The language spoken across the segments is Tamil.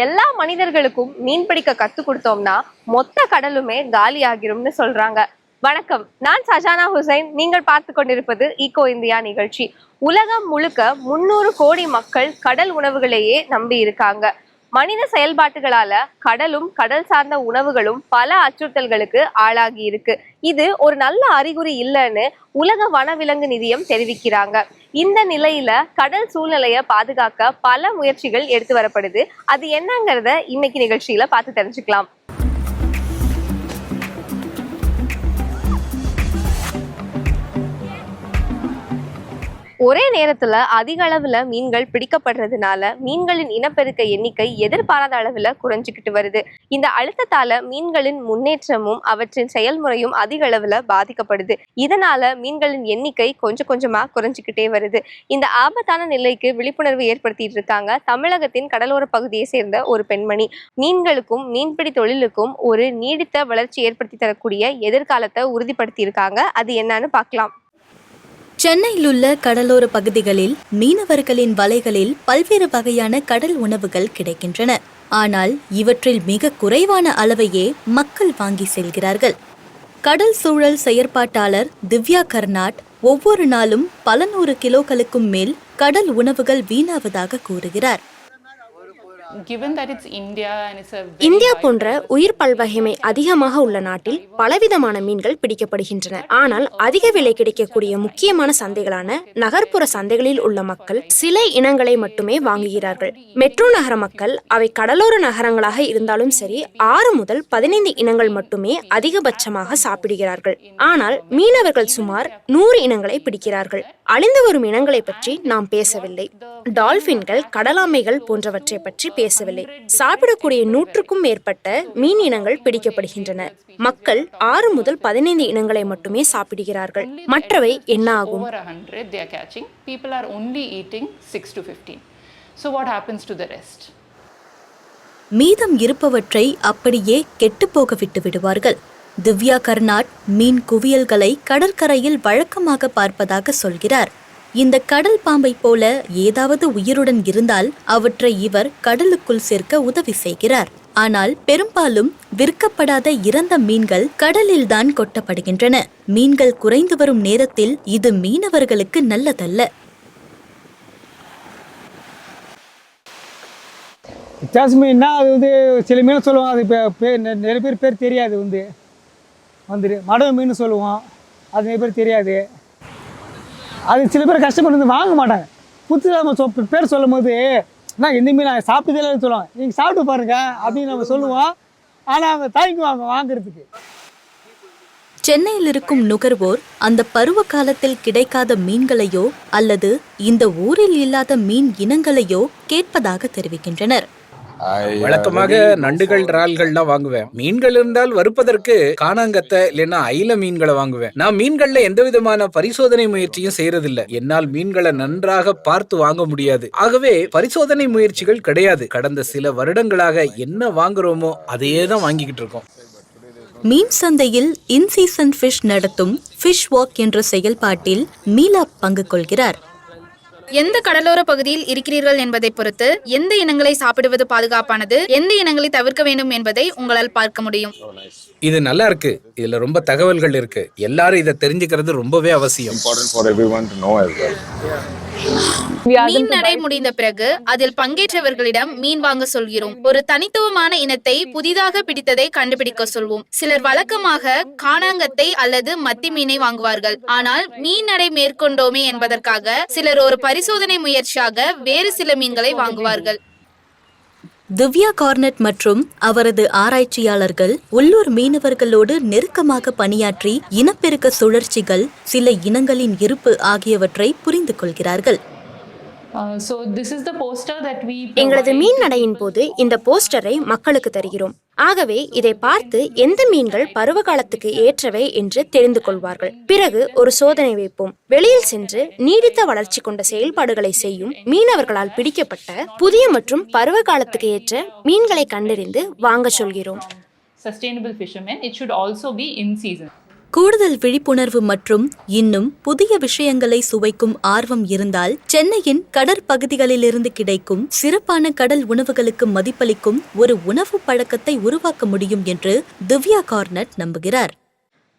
எல்லா மனிதர்களுக்கும் மீன் பிடிக்க கத்து கொடுத்தோம்னா மொத்த கடலுமே காலி ஆகிரும்னு சொல்றாங்க. வணக்கம், நான் சஜானா ஹுசைன். நீங்கள் பார்த்து கொண்டிருப்பது ஈகோ இந்தியா நிகழ்ச்சி. உலகம் முழுக்க 300 கோடி மக்கள் கடல் உணவுகளையே நம்பி இருக்காங்க. மனித செயல்பாட்டுகளால கடலும் கடல் சார்ந்த உணவுகளும் பல அச்சுறுத்தல்களுக்கு ஆளாகி இருக்கு. இது ஒரு நல்ல அறிகுறி இல்லைன்னு உலக வனவிலங்கு நிதியம் தெரிவிக்கிறாங்க. இந்த நிலையில கடல் சூழ்நிலையை பாதுகாக்க பல முயற்சிகள் எடுத்து வரப்படுது. அது என்னங்கிறத இன்னைக்கு நிகழ்ச்சியில பார்த்து தெரிஞ்சுக்கலாம். ஒரே நேரத்துல அதிக அளவுல மீன்கள் பிடிக்கப்படுறதுனால மீன்களின் இனப்பெருக்க எண்ணிக்கை எதிர்பாராத அளவுல குறைஞ்சிக்கிட்டு வருது. இந்த அழுத்தத்தால மீன்களின் முன்னேற்றமும் அவற்றின் செயல்முறையும் அதிக அளவுல பாதிக்கப்படுது. இதனால மீன்களின் எண்ணிக்கை கொஞ்சம் கொஞ்சமா குறைஞ்சிக்கிட்டே வருது. இந்த ஆபத்தான நிலைக்கு விழிப்புணர்வு ஏற்படுத்திட்டு இருக்காங்க தமிழகத்தின் கடலோர பகுதியை சேர்ந்த ஒரு பெண்மணி. மீன்களுக்கும் மீன்பிடி தொழிலுக்கும் ஒரு நீடித்த வளர்ச்சி ஏற்படுத்தி தரக்கூடிய எதிர்காலத்தை உறுதிப்படுத்தி இருக்காங்க. அது என்னன்னு பார்க்கலாம். சென்னையில் உள்ள கடலோர பகுதிகளில் மீனவர்களின் வலைகளில் பல்வேறு வகையான கடல் உணவுகள் கிடைக்கின்றன. ஆனால் இவற்றில் மிக குறைவான அளவையே மக்கள் வாங்கி செல்கிறார்கள். கடல் சூழல் செயற்பாட்டாளர் திவ்யா கர்நாட் ஒவ்வொரு நாளும் பல 100 கிலோகளுக்கும் மேல் கடல் உணவுகள் வீணாவதாக கூறுகிறார். இந்தியா போன்ற உயிர் பல்வகைமை அதிகமாக உள்ள நாட்டில் பலவிதமான மீன்கள் பிடிக்கப்படுகின்றன. ஆனால் அதிக விலை கிடைக்கக்கூடிய முக்கியமான சந்தைகளான நகர்ப்புற சந்தைகளில் உள்ள மக்கள் சில இனங்களை மட்டுமே வாங்குகிறார்கள். மெட்ரோ நகர மக்கள், அவை கடலோர நகரங்களாக இருந்தாலும் சரி, 6 முதல் 15 இனங்கள் மட்டுமே அதிகபட்சமாக சாப்பிடுகிறார்கள். ஆனால் மீனவர்கள் சுமார் 100 இனங்களை பிடிக்கிறார்கள். அழிந்து வரும் இனங்களை பற்றி நாம் பேசவில்லை. டால்பின்கள், கடலாமைகள் போன்றவற்றை பற்றி பேசவில்லை. சாப்பிடக்கூடிய 100க்கும் மேற்பட்ட மீன் இனங்கள் பிடிக்கப்படுகின்றன. மக்கள் 6 முதல் 15 இனங்களை மட்டுமே சாப்பிடுகிறார்கள். மற்றவை என்ன ஆகும்? மீதம் இருப்பவற்றை அப்படியே கெட்டுப்போக விட்டு விடுவார்கள். திவ்யா கர்நாட் மீன் குவியல்களை கடற்கரையில் வழக்கமாக பார்ப்பதாக சொல்கிறார். இந்த கடல் பாம்பை போல ஏதாவது உயிருடன் இருந்தால் அவற்றை இவர் கடலுக்குள் சேர்க்க உதவி செய்கிறார். ஆனால் பெரும்பாலும் விற்கப்படாத இறந்த மீன்கள் கடலில் தான் கொட்டப்படுகின்றன. மீன்கள் குறைந்து வரும் நேரத்தில் இது மீனவர்களுக்கு நல்லதல்ல. வித்தியாச மீன்னா அது சில மீன் சொல்லுவோம், அது நிறைய பேர் தெரியாது. வந்துட்டு மடவை மீன் சொல்லுவோம், அது நிறைய பேர் தெரியாது. அது சில பேர் கஷ்டப்பட்டு வாங்க மாட்டாங்க. புதுசாக நம்ம பேர் சொல்லும் போது நான் எந்த மீன் சாப்பிட்டதே சொல்லுவாங்க, நீங்கள் சாப்பிட்டு பாருங்க அப்படின்னு நம்ம சொல்லுவோம். ஆனால் அவங்க தயங்குவாங்க வாங்குறதுக்கு. சென்னையில் இருக்கும் நுகர்வோர் அந்த பருவ காலத்தில் கிடைக்காத மீன்களையோ அல்லது இந்த ஊரில் இல்லாத மீன் இனங்களையோ கேட்பதாக தெரிவிக்கின்றனர். வழக்கமாக நண்டுகள், இறால்கள்லாம் வாங்குவேன். மீன்கள் இருந்தால் வறுப்பதற்கு காணாங்கத்தை இல்லைன்னா அயில மீன்களை வாங்குவேன். நான் மீன்கள்ல எந்த விதமான பரிசோதனை முயற்சியும் செய்யறதில்ல. என்னால் மீன்களை நன்றாக பார்த்து வாங்க முடியாது. ஆகவே பரிசோதனை முயற்சிகள் கிடையாது. கடந்த சில வருடங்களாக என்ன வாங்குறோமோ அதையே தான் வாங்கிக்கிட்டு இருக்கோம். மீன் சந்தையில் இன்சீசன் ஃபிஷ் நடத்தும் ஃபிஷ் வாக் என்ற செயல்பாட்டில் மீலா பங்கு கொள்கிறார். எந்த கடலோர பகுதியில் இருக்கிறீர்கள் என்பதை பொறுத்து எந்த இனங்களை சாப்பிடுவது பாதுகாப்பானது, எந்த இனங்களை தவிர்க்க வேண்டும் என்பதை உங்களால் பார்க்க முடியும். இது நல்லா இருக்கு. இதுல ரொம்ப தகவல்கள் இருக்கு. எல்லாரும் இதை தெரிஞ்சுக்கிறது ரொம்பவே அவசியம். மீன் நடை முடிந்த பிறகு அதில் பங்கேற்றவர்களிடம் மீன் வாங்க சொல்கிறோம். ஒரு தனித்துவமான இனத்தை புதிதாக பிடித்ததை கண்டுபிடிக்க சொல்வோம். சிலர் வழக்கமாக காணாங்கத்தை அல்லது மத்தி மீனை வாங்குவார்கள். ஆனால் மீன் நடை மேற்கொண்டோமே என்பதற்காக சிலர் ஒரு பரிசோதனை முயற்சியாக வேறு சில மீன்களை வாங்குவார்கள். திவ்யா கார்னட் மற்றும் அவரது ஆராய்ச்சியாளர்கள் உள்ளூர் மீனவர்களோடு நெருக்கமாக பணியாற்றி இனப்பெருக்க சுழற்சிகள், சில இனங்களின் இருப்பு ஆகியவற்றை புரிந்து கொள்கிறார்கள். எங்களது மீன் நடையின் போது இந்த போஸ்டரை மக்களுக்கு தருகிறோம். ஆகவே இதை பார்த்து எந்த மீன்கள் பருவ காலத்துக்கு ஏற்றவை என்று தெரிந்து கொள்வார்கள். பிறகு ஒரு சோதனை வைப்போம். வெளியில் சென்று நீடித்த வளர்ச்சி கொண்ட செயல்பாடுகளை செய்யும் மீனவர்களால் பிடிக்கப்பட்ட புதிய மற்றும் பருவ காலத்துக்கு ஏற்ற மீன்களை கண்டறிந்து வாங்க சொல்கிறோம். கூடுதல் விழிப்புணர்வு மற்றும் இன்னும் புதிய விஷயங்களை சுவைக்கும் ஆர்வம் இருந்தால் சென்னையின் கடற்பகுதிகளிலிருந்து கிடைக்கும் சிறப்பான கடல் உணவுகளுக்கு மதிப்பளிக்கும் ஒரு உணவு பழக்கத்தை உருவாக்க முடியும் என்று திவ்யா கார்னட் நம்புகிறார்.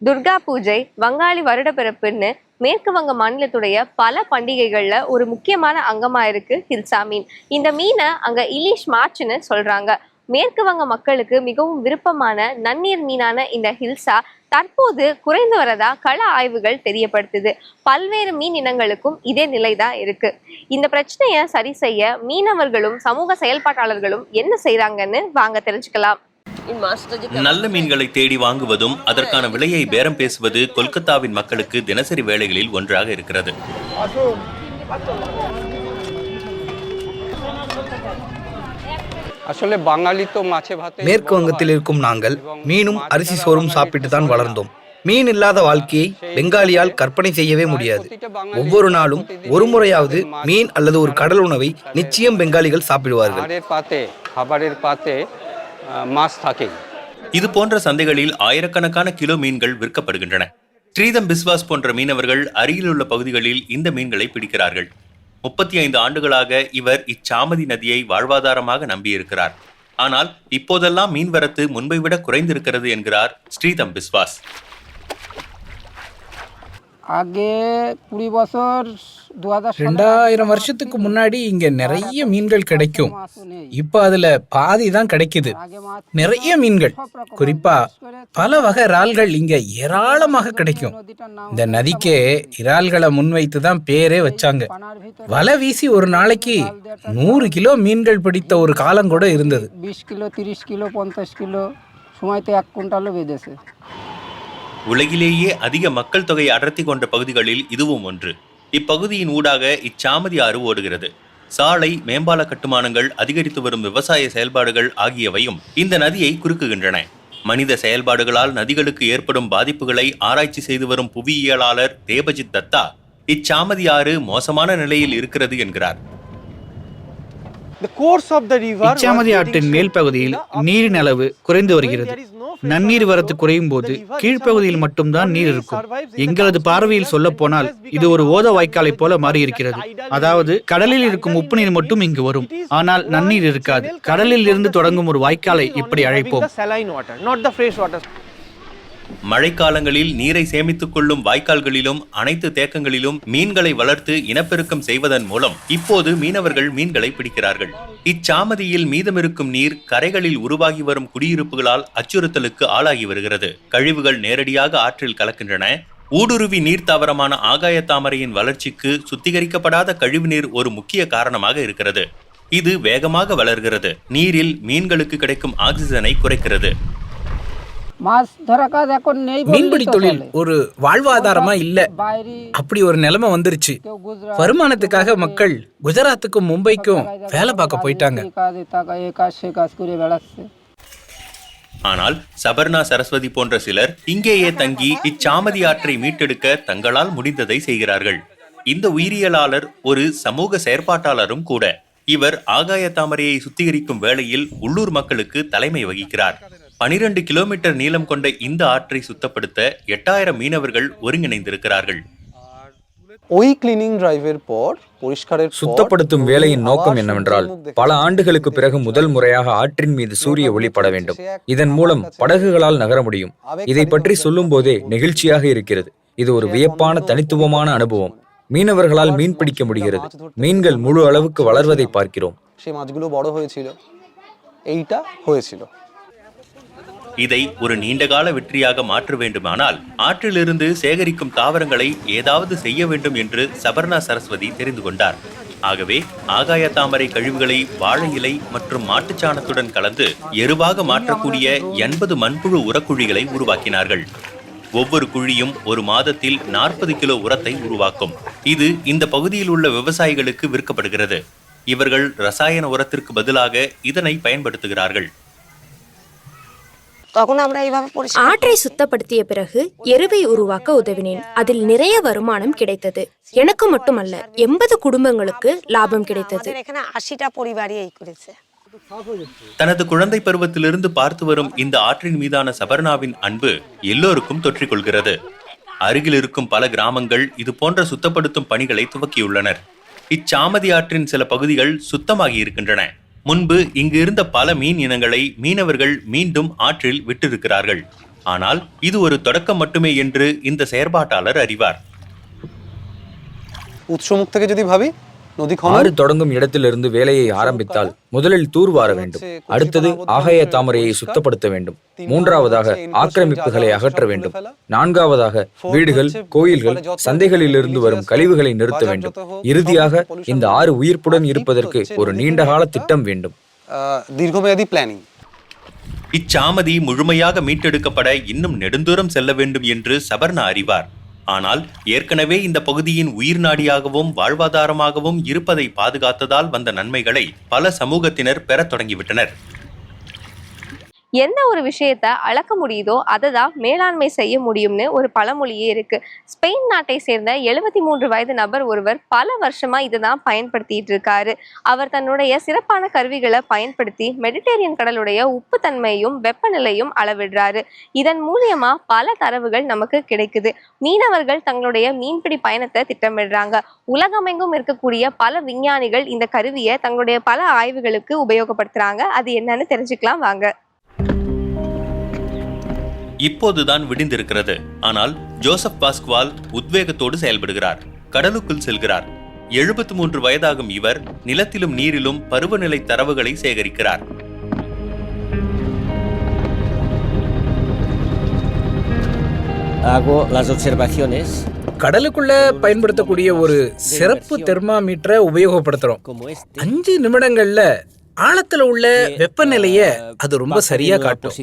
துர்கா பூஜை, வங்காளி வருடப்பிறப்புன்னு மேற்கு வங்க மாநிலத்துடைய பல பண்டிகைகள்ல ஒரு முக்கியமான அங்கமா இருக்கு ஹில்சா மீன். இந்த மீனை அங்க இலிஷ் மார்ச்னு சொல்றாங்க. மேற்கு வங்க மக்களுக்கு மிகவும் விருப்பமான நன்னீர் மீனான இந்த ஹில்சா தற்போது குறைந்து வரதா கள ஆய்வுகள் தெரியப்படுத்துது. பல்வேறு மீன் இனங்களுக்கும் இதே நிலைதான் இருக்கு. இந்த பிரச்சனையை சரி செய்ய மீனவர்களும் சமூக செயல்பாட்டாளர்களும் என்ன செய்யறாங்கன்னு வாங்க தெரிஞ்சுக்கலாம். நல்ல மீன்களை தேடி வாங்குவதும் அதற்கான விலையை பேரம் பேசுவது கொல்கத்தாவின் மக்களுக்கு தினசரி வேலைகளில் ஒன்றாக இருக்கிறது. மேற்கு வங்கத்தில் இருக்கும் நாங்கள் மீனும் அரிசி சோறும் சாப்பிட்டு தான் வளர்ந்தோம். மீன் இல்லாத வாழ்க்கையை பெங்காலியால் கற்பனை செய்யவே முடியாது. ஒவ்வொரு நாளும் ஒரு முறையாவது மீன் அல்லது ஒரு கடல் உணவை நிச்சயம் பெங்காலிகள் சாப்பிடுவார்கள். இது போன்ற சந்தைகளில் ஆயிரக்கணக்கான கிலோ மீன்கள் விற்கப்படுகின்றன. ஸ்ரீதம் பிஸ்வாஸ் போன்ற மீனவர்கள் அருகிலுள்ள பகுதிகளில் இந்த மீன்களை பிடிக்கிறார்கள். 35 ஆண்டுகளாக இவர் இச்சாமதி நதியை வாழ்வாதாரமாக நம்பியிருக்கிறார். ஆனால் இப்போதெல்லாம் மீன்வரத்து முன்பை விட குறைந்திருக்கிறது என்கிறார் ஸ்ரீதம் பிஸ்வாஸ். 2000 வருஷத்துக்கு முன்னாடி இங்க நிறைய மீன்கள் கிடைக்கும். இப்ப அதுல பாதி தான் கிடைக்குது. நிறைய மீன்கள், குறிப்பா பல வகை இறால்கள் இங்க ஏராளமாக கிடைக்கும். இந்த நதிக்கே இறால்களை முன்வைத்து தான் பேரே வச்சாங்க. வலை வீசி ஒரு நாளைக்கு 100 கிலோ மீன்கள் பிடித்த ஒரு காலம் கூட இருந்தது. 20 கிலோ 30 கிலோ 50 கிலோ சுமாய்த்து 1 குவிண்டால் வேதேசு. உலகிலேயே அதிக மக்கள் தொகை அடர்த்தி கொண்ட பகுதிகளில் இதுவும் ஒன்று. இப்பகுதியின் ஊடாக இச்சாமதி ஆறு ஓடுகிறது. சாலை, மேம்பால கட்டுமானங்கள், அதிகரித்து வரும் விவசாய செயல்பாடுகள் ஆகியவையும் இந்த நதியை குறுக்குகின்றன. மனித செயல்பாடுகளால் நதிகளுக்கு ஏற்படும் பாதிப்புகளை ஆராய்ச்சி செய்து வரும் புவியியலாளர் தேபஜித் தத்தா இச்சாமதி ஆறு மோசமான நிலையில் இருக்கிறது என்கிறார். இச்சாமதி ஆற்றின் மேல் பகுதியில் நீரின் அளவு குறைந்து வருகிறது. நன்னீர் வரத்து குறையும் போது கீழ்ப்பகுதியில் மட்டும்தான் நீர் இருக்கும். எங்களது பார்வையில் சொல்ல போனால் இது ஒரு ஓத வாய்க்காலை போல மாறி இருக்கிறது. அதாவது கடலில் இருக்கும் உப்பு நீர் மட்டும் இங்கு வரும், ஆனால் நன்னீர் இருக்காது. கடலில் இருந்து தொடங்கும் ஒரு வாய்க்காலை இப்படி அழைப்போம். மழைக்காலங்களில் நீரை சேமித்துக் கொள்ளும் வாய்க்கால்களிலும் அனைத்து தேக்கங்களிலும் மீன்களை வளர்த்து இனப்பெருக்கம் செய்வதன் மூலம் இப்போது மீனவர்கள் மீன்களை பிடிக்கிறார்கள். இச்சாமதியில் மீதமிருக்கும் நீர் கரைகளில் உருவாகி வரும் குடியிருப்புகளால் அச்சுறுத்தலுக்கு ஆளாகி வருகிறது. கழிவுகள் நேரடியாக ஆற்றில் கலக்கின்றன. ஊடுருவி நீர் தாவரமான ஆகாய தாமரையின் வளர்ச்சிக்கு சுத்திகரிக்கப்படாத கழிவுநீர் ஒரு முக்கிய காரணமாக இருக்கிறது. இது வேகமாக வளர்கிறது. நீரில் மீன்களுக்கு கிடைக்கும் ஆக்சிஜனை குறைக்கிறது. மீன்பிடி தொழில் ஒரு வாழ்வாதாரமா இல்ல. அப்படி ஒரு நிலைமை வந்துருச்சு. வருமானத்துக்காக மக்கள் குஜராத்துக்கும் மும்பைக்கும் வேலை பார்க்க போயிட்டாங்க. ஆனால் சபர்ணா சரஸ்வதி போன்ற சிலர் இங்கேயே தங்கி இச்சாமதி ஆற்றை மீட்டெடுக்க தங்களால் முடிந்ததை செய்கிறார்கள். இந்த உயிரியலாளர் ஒரு சமூக செயற்பாட்டாளரும் கூட. இவர் ஆகாய தாமரையை சுத்திகரிக்கும் வேளையில் உள்ளூர் மக்களுக்கு தலைமை வகிக்கிறார். 12 கிலோமீட்டர் நீளம் கொண்ட இந்த ஆற்றை சுத்தப்படுத்த 8000 மீனவர்கள் ஒருங்கிணைந்திருக்கிறார்கள். சுத்தப்படுத்தும் வேலையின் நோக்கம் என்னவென்றால், பல ஆண்டுகளுக்கு பிறகு முதல் முறையாக ஆற்றின் மீது சூரிய ஒளி பட வேண்டும். இதன் மூலம் படகுகளால் நகர முடியும். இதை பற்றி சொல்லும் போதே நெகிழ்ச்சியாக இருக்கிறது. இது ஒரு வியப்பான தனித்துவமான அனுபவம். மீனவர்களால் மீன் பிடிக்க முடிகிறது. மீன்கள் முழு அளவுக்கு வளர்வதை பார்க்கிறோம். இதை ஒரு நீண்டகால வெற்றியாக மாற்ற வேண்டுமானால் ஆற்றிலிருந்து சேகரிக்கும் தாவரங்களை ஏதாவது செய்ய வேண்டும் என்று சபர்ணா சரஸ்வதி தெரிந்து கொண்டார். ஆகவே ஆகாய தாமரை கழிவுகளை வாழை இலை மற்றும் மாட்டுச்சாணத்துடன் கலந்து எருவாக மாற்றக்கூடிய 80 மண்புழு உரக்குழிகளை உருவாக்கினார்கள். ஒவ்வொரு குழியும் ஒரு மாதத்தில் 40 கிலோ உரத்தை உருவாக்கும். இது இந்த பகுதியில் உள்ள விவசாயிகளுக்கு விற்கப்படுகிறது. இவர்கள் ரசாயன உரத்திற்கு பதிலாக இதனை பயன்படுத்துகிறார்கள். ஆற்றை சுத்தப்படுத்திய பிறகு எருவை உருவாக்க உதவினேன். அதில் நிறைய வருமானம் கிடைத்தது. எனக்கு மட்டுமல்ல, 80 குடும்பங்களுக்கு லாபம் கிடைத்தது. தனது குழந்தை பருவத்திலிருந்து பார்த்து வரும் இந்த ஆற்றின் மீதான சபர்ணாவின் அன்பு எல்லோருக்கும் தொற்றிக்கொள்கிறது. அருகில் இருக்கும் பல கிராமங்கள் இது போன்ற சுத்தப்படுத்தும் பணிகளை துவக்கியுள்ளனர். இச்சாமதி ஆற்றின் சில பகுதிகள் சுத்தமாகி இருக்கின்றன. முன்பு இங்கு இருந்த பல மீன் இனங்களை மீனவர்கள் மீண்டும் ஆற்றில் விட்டிருக்கிறார்கள். ஆனால் இது ஒரு தொடக்கம் மட்டுமே என்று இந்த செயற்பாட்டாளர் அறிவார். উৎসমুখ থেকে যদি ভাবি নদী ஆறு தொடங்கும் இடத்திலிருந்து வேலையை ஆரம்பித்தால் முதலில் தூர்வார வேண்டும். அடுத்தது ஆகாய தாமரையை சுத்தப்படுத்த வேண்டும். மூன்றாவதாக ஆக்கிரமிப்புகளை அகற்ற வேண்டும். நான்காவதாக வீடுகள், கோயில்கள், சந்தைகளிலிருந்து வரும் கழிவுகளை நிறுத்த வேண்டும். இறுதியாக இந்த ஆறு உயிர்ப்புடன் இருப்பதற்கு ஒரு நீண்டகால திட்டம் வேண்டும். দীর্ঘমেয়াদী প্ল্যানিং. இச்சாமதி முழுமையாக மீட்டெடுக்கப்பட இன்னும் நெடுந்தூரம் செல்ல வேண்டும் என்று சபர்ணா அறிவார். ஆனால் ஏற்கனவே இந்த பகுதியின் உயிர் நாடியாகவும் வாழ்வாதாரமாகவும் இருப்பதை பாதுகாத்ததால் வந்த நன்மைகளை பல சமூகத்தினர் பெறத் தொடங்கிவிட்டனர். எந்த ஒரு விஷயத்த அளக்க முடியுதோ அதை தான் மேலாண்மை செய்ய முடியும்னு ஒரு பழமொழியே இருக்கு. ஸ்பெயின் நாட்டை சேர்ந்த 73 வயது நபர் ஒருவர் பல வருஷமா இதை தான் பயன்படுத்திட்டு இருக்காரு. அவர் தன்னுடைய சிறப்பான கருவிகளை பயன்படுத்தி மெடிட்டேரியன் கடலுடைய உப்பு தன்மையும் வெப்பநிலையும் அளவிடுறாரு. இதன் மூலியமா பல தரவுகள் நமக்கு கிடைக்குது. மீனவர்கள் தங்களுடைய மீன்பிடி பயணத்தை திட்டமிடுறாங்க. உலகமெங்கும் இருக்கக்கூடிய பல விஞ்ஞானிகள் இந்த கருவியை தங்களுடைய பல ஆய்வுகளுக்கு உபயோகப்படுத்துறாங்க. அது என்னன்னு தெரிஞ்சுக்கலாம் வாங்க. இப்போதுதான் விடிந்திருக்கிறது. ஆனால் ஜோசப் பாஸ்குவால் உத்வேகத்தோடு செயல்படுகிறார். கடலுக்குள் செல்கிறார். 73 வயதாகும் இவர் நிலத்திலும் நீரிலும் பருவநிலை தரவுகளை சேகரிக்கிறார். கடலுக்குள்ள பயன்படுத்தக்கூடிய ஒரு சிறப்பு தெர்மாமீட்டரை உபயோகப்படுத்துறோம். 5 நிமிடங்கள்ல ஆழத்துல உள்ள வெப்பநிலைய அது ரொம்ப சரியா காட்டும்.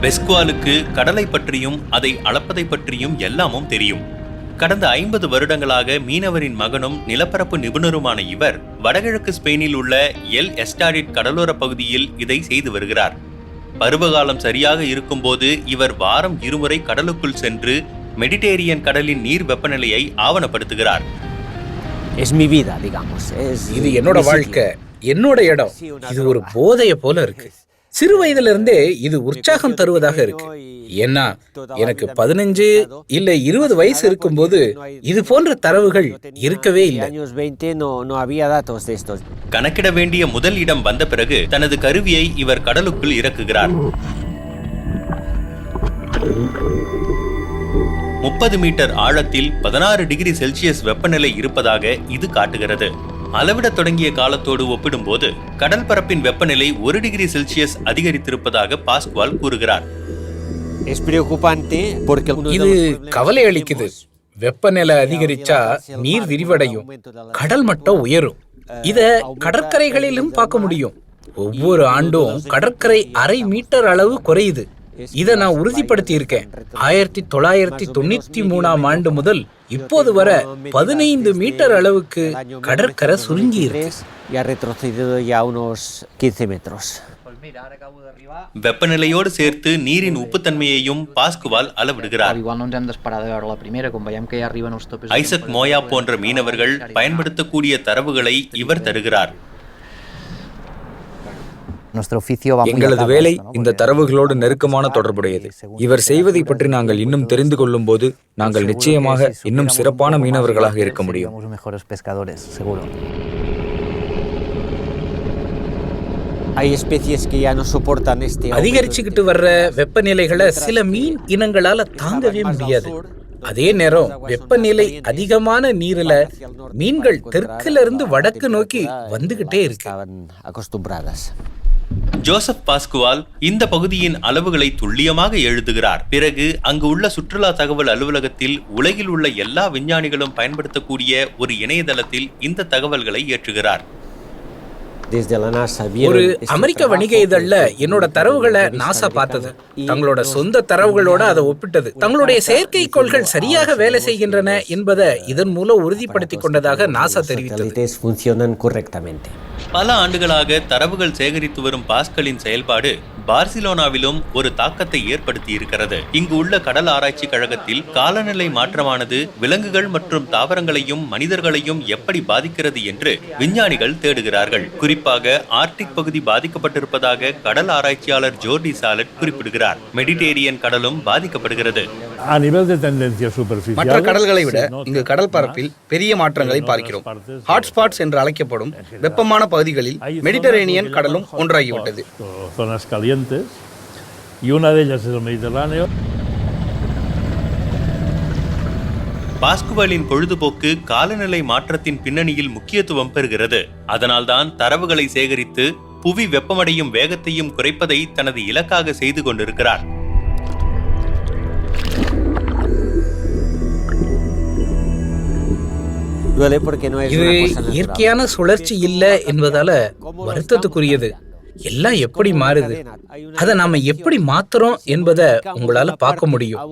பெஸ்குவாலுக்கு கடலை பற்றியும் அதை அளப்பதை பற்றியும் எல்லாமும் தெரியும். கடந்த 50 வருடங்களாக மீனவரின் மகனும் நிலப்பரப்பு நிபுணருமான இவர் வடகிழக்கு ஸ்பெயினில் உள்ள எல் எஸ்டாடிட் கடலோர பகுதியில் இதை செய்து வருகிறார். பருவகாலம் சரியாக இருக்கும்போது இவர் வாரம் 2 முறை கடலுக்குள் சென்று மெடிட்டேரியன் கடலின் நீர் வெப்பநிலையை ஆவணப்படுத்துகிறார். இது என்னோட வாழ்க்கை, என்னோட இடம். இது ஒரு போதைய போல இருக்கு. சிறு வயதுல இருந்தே இது உற்சாகம் தருவதாக இருக்கு. ஏன்னா எனக்கு 15 இல்ல 20 வயசு இருக்கும்போது இது போன்ற தரவுகள் இருக்கவே இல்லை. கணக்கிட வேண்டிய முதல் இடம் வந்த பிறகு தனது கருவியை இவர் கடலுக்குள் இறக்குகிறார். 30 மீட்டர் ஆழத்தில் 16 டிகிரி செல்சியஸ் வெப்பநிலை இருப்பதாக இது காட்டுகிறது. அளவிட தொடங்கிய காலத்தோடு ஒப்பிடும்போது கடல் பரப்பின் வெப்பநிலை 1 டிகிரி செல்சியஸ் அதிகரித்திருப்பதாக பாஸ்குவால் கூறுகிறார். இது கவலை அளிக்குது. வெப்பநிலை அதிகரிச்சா நீர் விரிவடையும், கடல் மட்டம் உயரும். இத கடற்கரைகளிலும் பார்க்க முடியும். ஒவ்வொரு ஆண்டும் கடற்கரை 1/2 மீட்டர் அளவு குறையுது. இதை நான் உறுதிப்படுத்தி இருக்கேன். 1993ஆம் ஆண்டு முதல் இப்போது வர 15 மீட்டர் அளவுக்கு கடற்கரை சுருங்கி இருக்கு. வெப்பநிலையோடு சேர்த்து நீரின் உப்புத்தன்மையையும் பாஸ்குவால் அளவிடுகிறார். ஐசக் மோயா போன்ற மீனவர்கள் பயன்படுத்தக்கூடிய தரவுகளை இவர் தருகிறார். எங்களது வேலை இந்த தரவுகளோடு நெருக்கமான தொடர்புடையது. இவர் செய்வதை பற்றி நாங்கள் இன்னும் தெரிந்து கொள்ளும் போது நாங்கள் நிச்சயமாக இன்னும் சிறப்பான மீனவர்களாக இருக்க முடியும். அதிகரிச்சுக்கிட்டு வர்ற வெப்பநிலைகளை சில மீன் இனங்களால தாங்கவே முடியாது. அதே நேரம் வெப்பநிலை அதிகமான நீர்ல மீன்கள் தெற்குல இருந்து வடக்கு நோக்கி வந்துகிட்டே இருக்கு. ஜோசப் பாஸ்குவால் இந்த பகுதியின் அளவுகளை துல்லியமாக எழுதுகிறார். பிறகு அங்கு உள்ள சுற்றுலா தகவல் அலுவலகத்தில் உலகில் உள்ள எல்லா விஞ்ஞானிகளும் பயன்படுத்தக்கூடிய ஒரு இணையதளத்தில் இந்த தகவல்களை ஏற்றுகிறார். ஒரு அமெரிக்க வணிக இதழ்ல என்னோட தரவுகளை நாசா பார்த்தது. தங்களோட சொந்த தரவுகளோட அதை ஒப்பிட்டது. தங்களுடைய செயற்கைக்கோள்கள் சரியாக வேலை செய்கின்றன என்பதை இதன் மூலம் உறுதிப்படுத்திக் கொண்டதாக நாசா தெரிவித்தது. பல ஆண்டுகளாக தரவுகள் சேகரித்து வரும் பாஸ்கலின் செயல்பாடு பார்சிலோனாவிலும் ஒரு தாக்கத்தை ஏற்படுத்தி இருக்கிறது. இங்கு உள்ள கடல் ஆராய்ச்சி கழகத்தில் காலநிலை மாற்றமானது விலங்குகள் மற்றும் தாவரங்களையும் மனிதர்களையும் எப்படி பாதிக்கிறது என்று விஞ்ஞானிகள் தேடுகிறார்கள். குறிப்பாக ஆர்டிக் பகுதி பாதிக்கப்பட்டிருப்பதாக கடல் ஆராய்ச்சியாளர் ஜோர்டி சாலட் குறிப்பிடுகிறார். மெடிடேரியன் கடலும் பாதிக்கப்படுகிறது. மற்ற கடல்களை விட இங்கு கடல் பரப்பில் பெரிய மாற்றங்களை பார்க்கிறோம். ஹாட்ஸ்பாட்ஸ் என்று அழைக்கப்படும் வெப்பமான பகுதிகளில் மெடிட்டரேனியன் கடலும் ஒன்றாகிவிட்டது. பாஸ்குவாலின் பொழுதுபோக்கு காலநிலை மாற்றத்தின் பின்னணியில் முக்கியத்துவம் பெறுகிறது. அதனால்தான் தரவுகளை சேகரித்து புவி வெப்பமடையும் வேகத்தையும் குறைப்பதை தனது இலக்காக செய்து கொண்டிருக்கிறார். இது இயற்கையான சுழற்சி இல்ல என்பதால வருத்தத்துக்குரியது. எல்லாம் எப்படி மாறுது, அதை நாம எப்படி மாத்துறோம் என்பதை உங்களால பார்க்க முடியும்.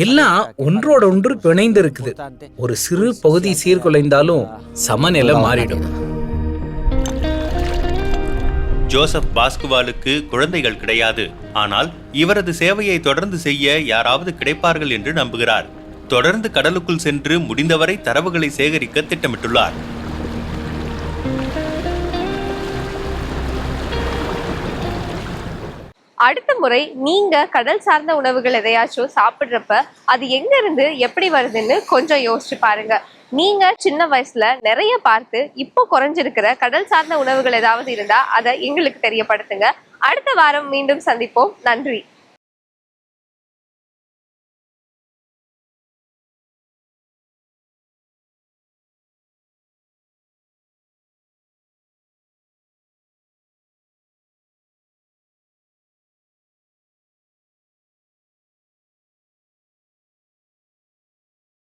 எல்லாம் ஒன்றோட ஒன்று பிணைந்து இருக்குது. ஒரு சிறு பகுதி சீர்குலைந்தாலும் சமநிலை மாறிடும். ஜோசப் பாஸ்குவாலுக்கு குழந்தைகள் கிடையாது. ஆனால் இவரது சேவையை தொடர்ந்து செய்ய யாராவது கிடைப்பார்கள் என்று நம்புகிறார். தொடர்ந்து கடலுக்குள் சென்று முடிந்தவரை தரவுகளை சேகரிக்க திட்டமிட்டுள்ளார். அடுத்த முறை நீங்க கடல் சார்ந்த உணவுகள் எதையாச்சும் சாப்பிடுறப்ப அது எங்க இருந்து எப்படி வருதுன்னு கொஞ்சம் யோசிச்சு பாருங்க. நீங்க சின்ன வயசுல நிறைய பார்த்து இப்போ குறைஞ்சிருக்கிற கடல் சார்ந்த உணவுகள் ஏதாவது இருந்தா அதை எங்களுக்கு தெரியப்படுத்துங்க. அடுத்த வாரம் மீண்டும் சந்திப்போம். நன்றி.